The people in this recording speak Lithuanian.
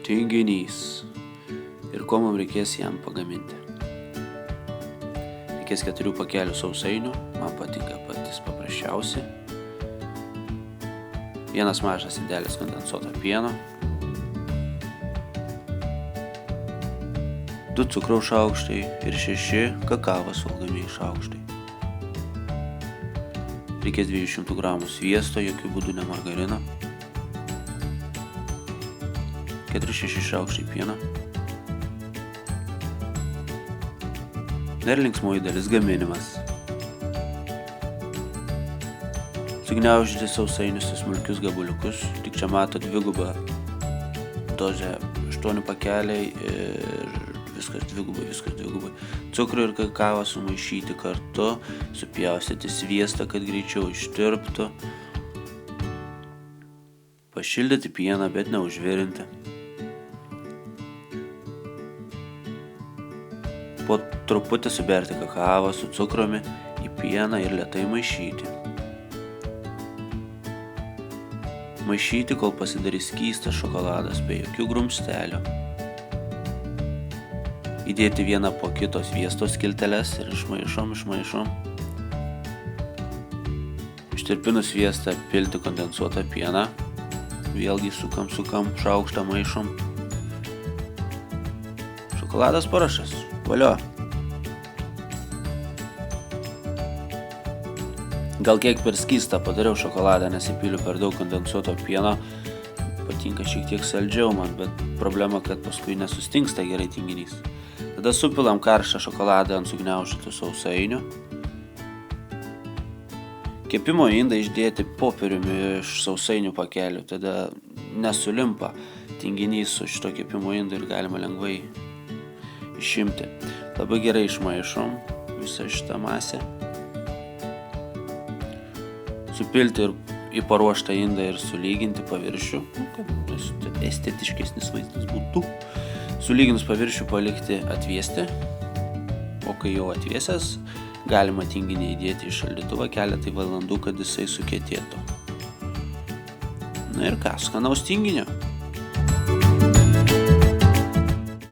Tinginys. Ir ko mums reikės jam pagaminti? Reikės 4 pakelių sausainių, man patinka patys paprasčiausi. 1 mažas indelis kondensuoto pieno. 2 cukraus šaukštai ir 6 kakavos valgomieji šaukštai. Reikės 200 gramų sviesto, jokių būdų ne margarino. 4-6 šaukštai pieno. Ir linksmoji dalis gaminimas. Sugniaužyti sausainius į smulkius gabaliukus, tik čia mato 2 dozę, 8 pakeliai ir viskas dvigubai. Cukrų ir kakavą sumaišyti kartu, supjaustyti sviestą, kad greičiau ištirptų. Pašildyti pieną, bet neužvirinti. Po truputį suberti kakavą su cukrumi į pieną ir lėtai maišyti. Maišyti, kol pasidarys skystas šokoladas be jokių grumstelių. Įdėti vieną po kito sviesto skilteles ir išmaišom. Ištirpinus sviestą pilti kondensuotą pieną. Vėlgi sukam, šaukštą maišom. Šokoladas paruoštas. Valio. Gal kiek per skystą padariau šokoladą, nes įpiliu per daug kondensuoto pieno. Patinka šiek tiek saldžiau man, bet problema, kad paskui nesustingsta gerai tinginys. Tada supilam karštą šokoladą ant sugniaužytų sausainių. Kepimo indą išdėti popieriumi iš sausainių pakelių, tada nesulimpa tinginys su šito kepimo indu ir galima lengvai išimti. Labai gerai išmaišom visą šitą masę. Supilti ir į paruoštą indą ir sulyginti paviršių, kad estetiškesnis vaizdas būtų. Sulyginus paviršių palikti atvėsti, o kai jau atvėsęs, galima tinginį įdėti į šaldytuvą keletą valandų, kad jisai sukietėtų. Na ir ką, skanaus tinginio.